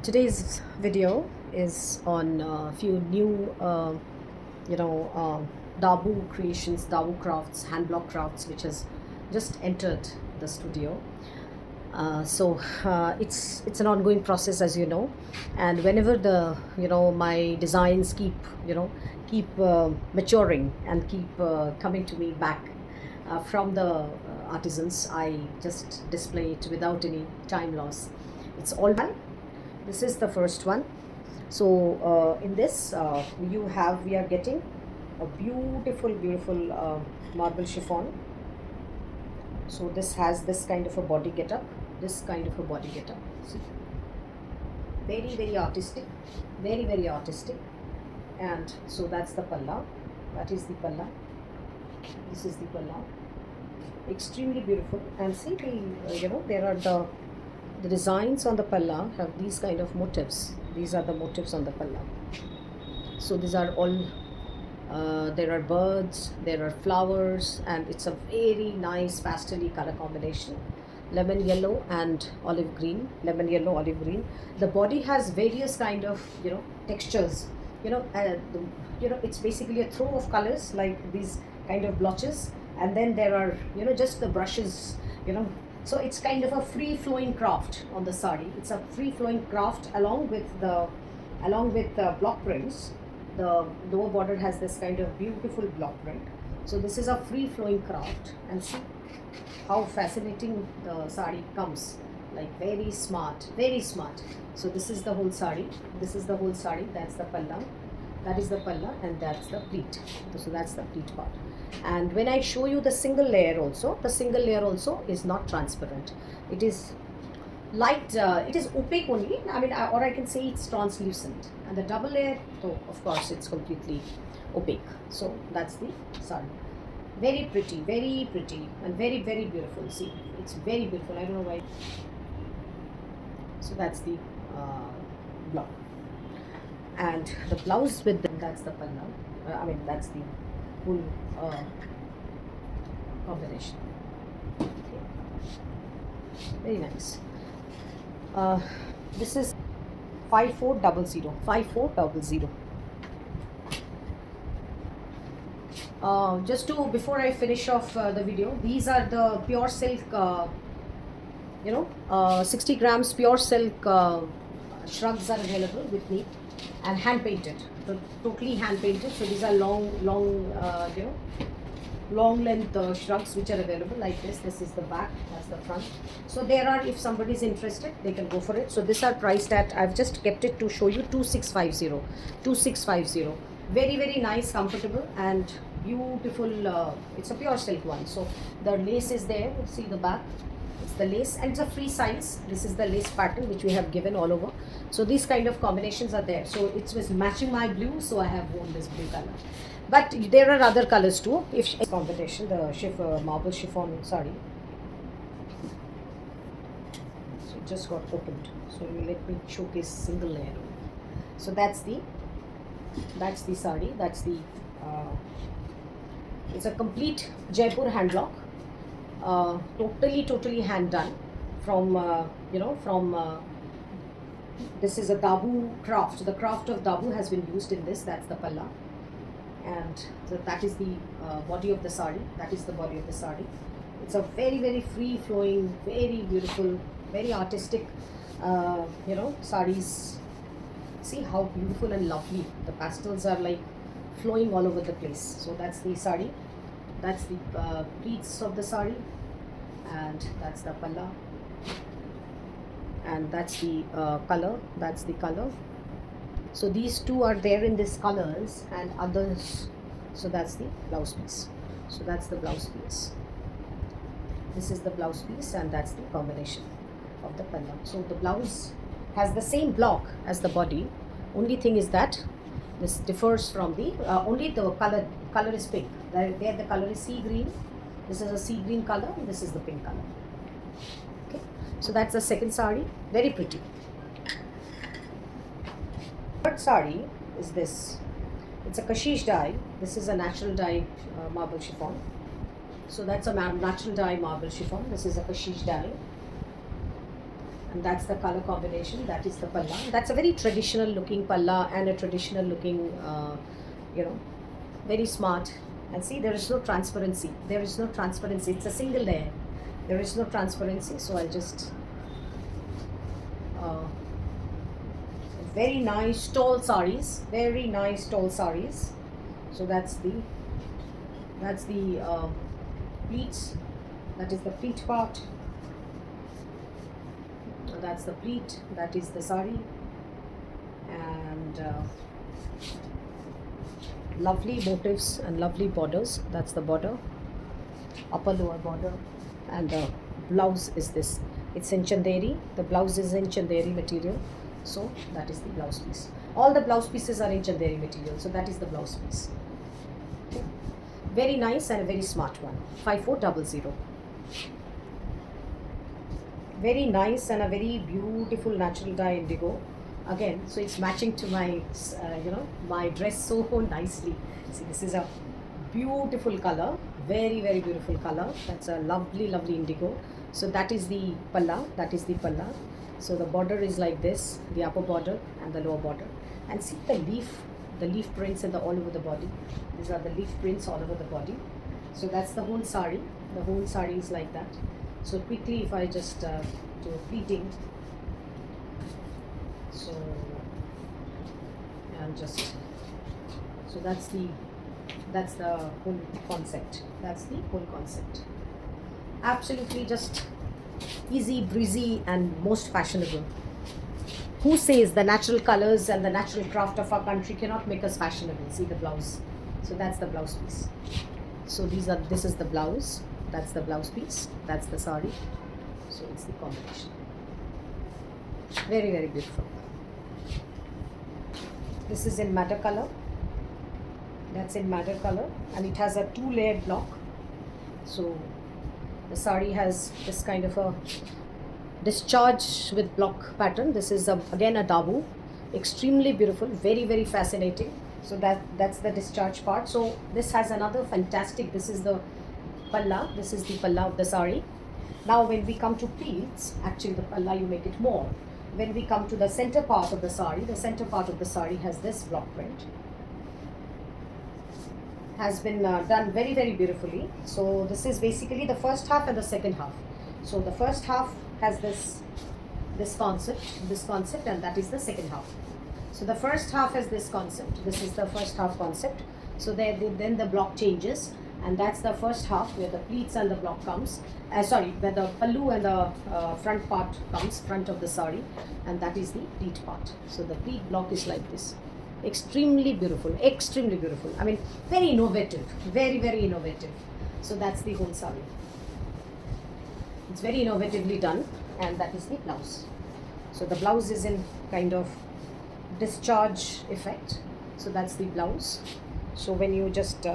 Today's video is on a few new, you know, Dabu creations, Dabu crafts, hand block crafts, which has just entered the studio. It's an ongoing process, as you know, and whenever my designs keep maturing and keep coming to me back from the artisans, I just display it without any time loss. It's all done. This is the first one. So in this we are getting a beautiful marble chiffon. So this has this kind of a body getup, see, very artistic, very artistic. And so that's the palla, that is the palla, this is the palla, extremely beautiful. And see, there are the designs on the palla have these kind of motifs. These are the motifs on the palla. So these are all there are birds, there are flowers, and it's a very nice pastel color combination, lemon yellow and olive green, lemon yellow, olive green. The body has various kind of textures. It's basically a throw of colors like these kind of blotches, and then there are just the brushes. So it's kind of a free flowing craft on the sari. It's a free flowing craft along with the block prints. The lower border has this kind of beautiful block print. So this is a free flowing craft, and see how fascinating the sari comes, like very smart, very smart. So this is the whole sari, that's the palla, that is the palla, and that's the pleat. So that's the pleat part. And when I show you the single layer also, is not transparent. It is light, it is opaque only, or I can say it's translucent. And the double layer, so of course it's completely opaque. So that's the sari. Very pretty, and very beautiful. See, it's very beautiful. I don't know why. So that's the block. And the blouse with that's the palla. That's the full combination. Okay. Very nice. This is 5400. Just to before I finish off the video, these are the pure silk 60 grams pure silk shrugs are available with me, and hand painted, totally hand painted. So these are long length shrugs which are available like this. This is the back, that's the front. So there are, if somebody is interested, they can go for it. So these are priced at, I've just kept it to show you, 2650. Very nice, comfortable, and beautiful. It's a pure silk one. So the lace is there, see the back, it's the lace, and it's a free size. This is the lace pattern which we have given all over. So these kind of combinations are there. So it was matching my blue, so I have worn this blue color. But there are other colors too. If combination, the marble chiffon sari. So it just got opened. So let me showcase single layer. So that's the sari. That's the it's a complete Jaipur hand block. Totally hand done from this is a Dabu craft. The craft of Dabu has been used in this. That's the palla. And so that is the body of the sari. It's a very free flowing, very beautiful, very artistic saris. See how beautiful and lovely the pastels are, like flowing all over the place. So that's the sari, that's the pleats of the sari, and that's the palla, and that's the color, So these two are there in these colors and others. So that's the blouse piece. This is the blouse piece, and that's the combination of the palla. So the blouse has the same block as the body. Only thing is that this differs from the only the color is pink. There the color is sea green. This is a sea green color, and this is the pink color. Okay, so that's the second sari. Very pretty. Third sari is this. It's a kashish dye. This is a natural dye marble chiffon. So that's a natural dye marble chiffon. This is a kashish dye. and that's the color combination. That is the palla. That's a very traditional looking palla and a traditional looking, you know, very smart. And see, there is no transparency. There is no transparency. It's a single layer. There is no transparency. So I'll just very nice tall saris. Very nice tall saris. So that's the pleats. That is the pleat part. That's the pleat. That is the sari. And lovely motifs and lovely borders. That's the border, upper lower border. And the blouse is this. It's in chanderi. The blouse is in chanderi material. So that is the blouse piece. All the blouse pieces are in chanderi material. So that is the blouse piece. Okay. Very nice and a very smart one. 5400. Very nice and a very beautiful natural dye indigo. Again, so it's matching to my, my dress so nicely. See, this is a beautiful color. Very, very beautiful color. That's a lovely, lovely indigo. So that is the palla. That is the palla. So the border is like this, the upper border and the lower border. And see the leaf prints and all over the body. These are the leaf prints all over the body. So that's the whole sari. The whole sari is like that. So quickly, if I just do a pleating, so and just so that's the whole concept. That's the whole concept. Absolutely just easy, breezy, and most fashionable. Who says the natural colors and the natural craft of our country cannot make us fashionable? See the blouse. So that's the blouse piece. So this is the blouse. That's the blouse piece. That's the sari. So it's the combination. Very, very beautiful. This is in madder color. That's in madder color, and it has a 2-layered block. So the sari has this kind of a discharge with block pattern. This is again a dabu. Extremely beautiful. Very, very fascinating. So that's the discharge part. So this has another fantastic. This is the palla. This is the palla of the sari. Now when we come to pleats, actually the palla you make it more. When we come to the center part of the sari has this block print. Has been done very, very beautifully. So this is basically the first half and the second half. So the first half has this concept, and that is the second half. So the first half has this concept. This is the first half concept. So then the block changes, and that's the first half where the pleats and the block comes. Where the pallu and the front part comes, front of the sari, and that is the pleat part. So the pleat block is like this. Extremely beautiful, extremely beautiful. I mean, very innovative, very, very innovative. So that's the whole sari. It's very innovatively done, and that is the blouse. So the blouse is in kind of discharge effect. So that's the blouse. So when you just,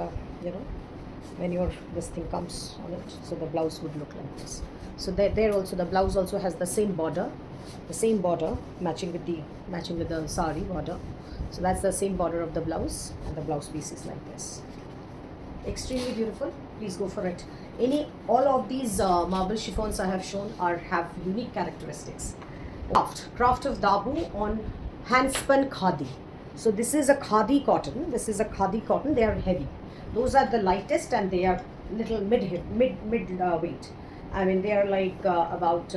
when this thing comes on it, so the blouse would look like this. So there also the blouse also has the same border matching with the sari border. So that's the same border of the blouse, and the blouse piece is like this. Extremely beautiful. Please go for it. All of these marble chiffons I have shown have unique characteristics. Craft of dabu on hand spun khadi. So this is a khadi cotton. They are heavy. Those are the lightest, and they are little mid weight. I mean, they are like about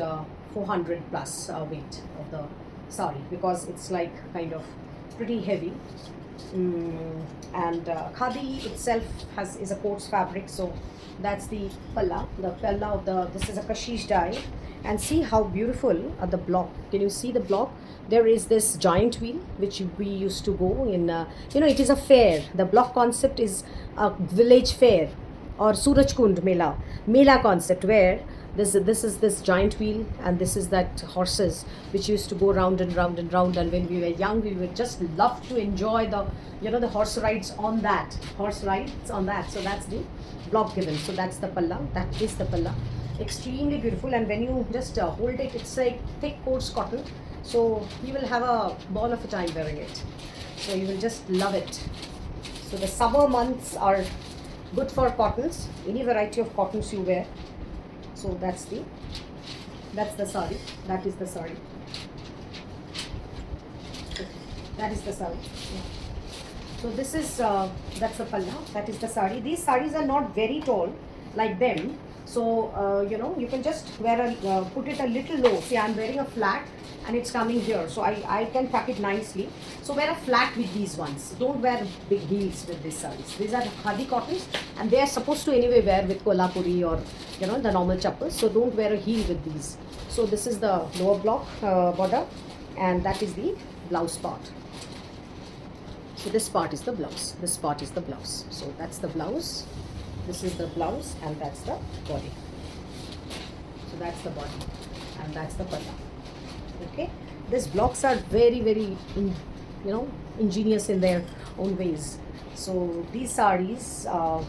400 plus weight of the sari, because it's like kind of pretty heavy. And khadi itself is a coarse fabric. So that's the palla. The palla of this is a kashish dye. And see how beautiful are the block. Can you see the block? There is this giant wheel which we used to go in. It is a fair. The block concept is a village fair or Surajkund Mela concept, where this is this giant wheel, and this is that horses which used to go round and round and round. And when we were young, we would just love to enjoy the horse rides on that. So that's the block given. So that's the palla. That is the palla. Extremely beautiful, and when you just hold it, it's like thick coarse cotton. So you will have a ball of a time wearing it. So you will just love it. So the summer months are good for cottons, any variety of cottons you wear. So that's the That's the sari. That is the sari. That is the sari. Yeah. So this is that's the palla. That is the sari. These saris are not very tall like them. So you know, you can just wear a put it a little low. See, I'm wearing a flat and it's coming here, so I can tuck it nicely. So wear a flat with these ones. Don't wear big heels with these saris. These are khadi cottons, and they are supposed to anyway wear with kolhapuri or you know the normal chappals. So don't wear a heel with these. So this is the lower block border, and that is the blouse part. So this part is the blouse. This part is the blouse. So that's the blouse. This is the blouse, and that's the body. So that's the body, and that's the palla. Okay. These blocks are very, very, you know, ingenious in their own ways. So these sarees are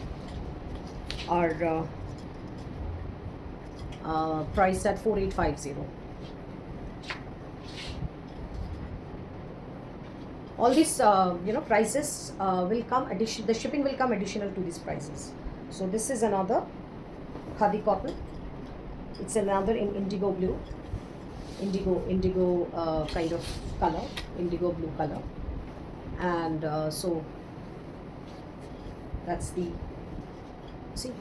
priced at 4850. All these you know prices will come addition. The shipping will come additional to these prices. So this is another khadi cotton. It's another in indigo blue, indigo kind of color, indigo blue color, and so that's the, see,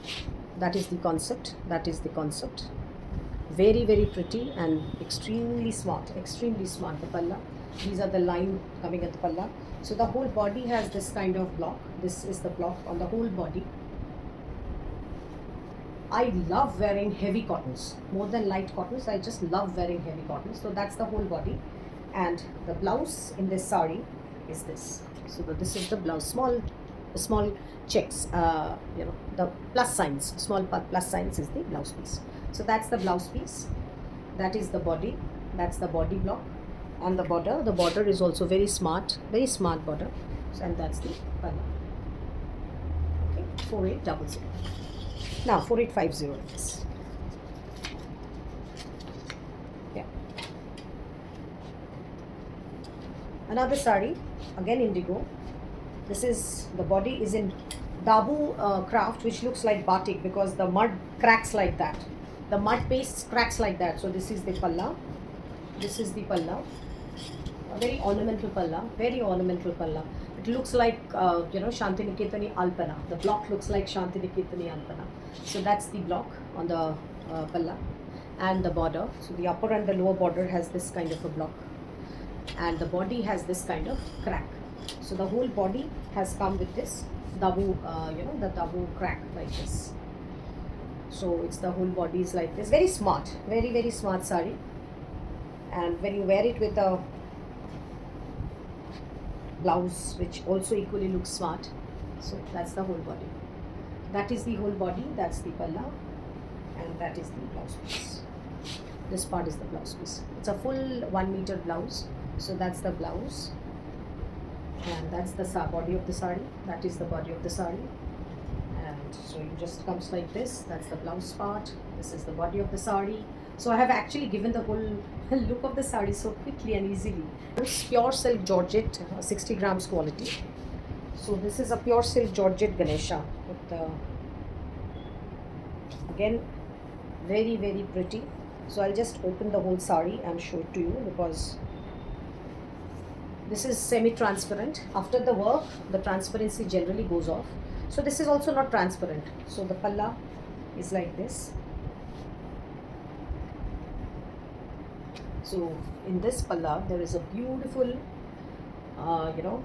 that is the concept. That is the concept. Very, very pretty and extremely smart. Extremely smart. The palla. These are the line coming at the palla. So the whole body has this kind of block. This is the block on the whole body. I love wearing heavy cottons more than light cottons. I just love wearing heavy cottons. So that's the whole body, and the blouse in this sari is this. So this is the blouse. Small checks. You know, the plus signs. Small plus signs is the blouse piece. So that's the blouse piece. That is the body. That's the body block. And the border. The border is also very smart border. So, and that's the palla. Okay, 4800. Now 4850 is. Yeah. Another sari, again indigo. This is, the body is in dabu craft, which looks like batik because the mud cracks like that. The mud paste cracks like that. So this is the palla. This is the palla. A very ornamental palla. Very ornamental palla. It looks like you know, Shantiniketani Alpana. The block looks like Shantiniketani Alpana. So that's the block on the palla, and the border. So the upper and the lower border has this kind of a block, and the body has this kind of crack. So the whole body has come with this dabu, you know, the dabu crack like this. So it's the whole body is like this. Very smart, very, very smart sari. And when you wear it with a blouse, which also equally looks smart. So that's the whole body. That is the whole body. That's the palla, and that is the blouse piece. This part is the blouse piece. It's a full 1 meter blouse. So that's the blouse, and that's the body of the sari. That is the body of the sari. And so it just comes like this. That's the blouse part. This is the body of the sari. So I have actually given the whole look of the sari so quickly and easily. It's pure silk Georgette, 60 grams quality. So this is a pure silk Georgette Ganesha with the, again, very, very pretty. So I'll just open the whole sari and show it to you, because this is semi-transparent. After the work, the transparency generally goes off. So this is also not transparent. So the palla is like this. So in this palla, there is a beautiful, you know,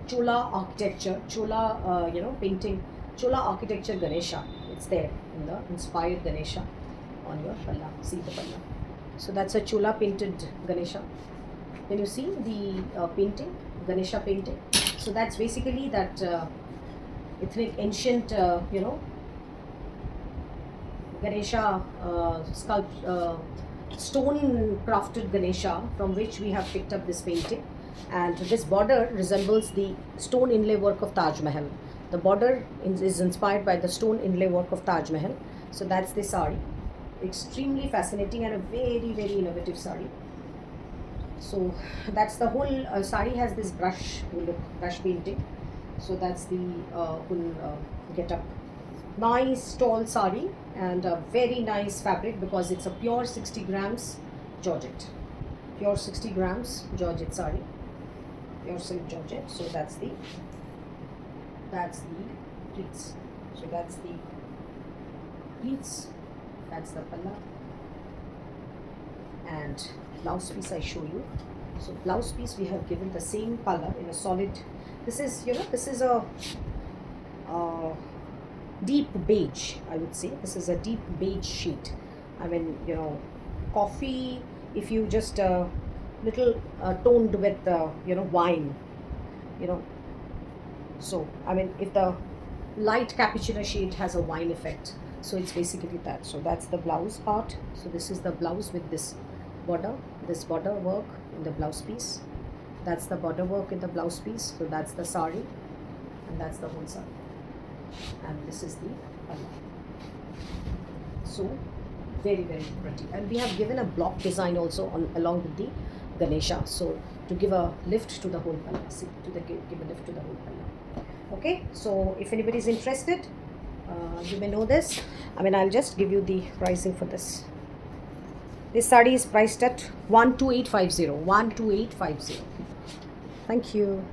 Chola architecture, Chola, you know, painting, Chola architecture Ganesha. It's there in the inspired Ganesha on your palla. See the palla. So that's a Chola painted Ganesha. Can you see the painting, Ganesha painting? So that's basically that ethnic ancient, you know, Ganesha stone crafted Ganesha, from which we have picked up this painting. And this border resembles the stone inlay work of Taj Mahal. The border is inspired by the stone inlay work of Taj Mahal. So that's the sari. Extremely fascinating and a very, very innovative sari. So that's the whole sari has this brush painting. So that's the whole get up nice tall sari and a very nice fabric because it's a pure 60 grams Georgette. Pure 60 grams Georgette sari. Pure silk Georgette. So that's the pleats. So that's the pleats. That's the palla. And blouse piece I show you. So blouse piece we have given the same color in a solid. This is, you know, this is a deep beige, I would say. This is a deep beige shade. I mean, you know, coffee, if you just little toned with you know, wine, you know. So I mean, if the light cappuccino shade has a wine effect, so it's basically that. So that's the blouse part. So this is the blouse with this border work in the blouse piece. That's the border work in the blouse piece. So that's the sari, and that's the whole sari. And this is the palla. So very pretty. And we have given a block design also on along with the Ganesha. So to give a lift to the whole palla. See, give a lift to the whole palla. Okay. So if anybody is interested, you may know this. I mean, I'll just give you the pricing for this. This sari is priced at 12850. 12850. Thank you.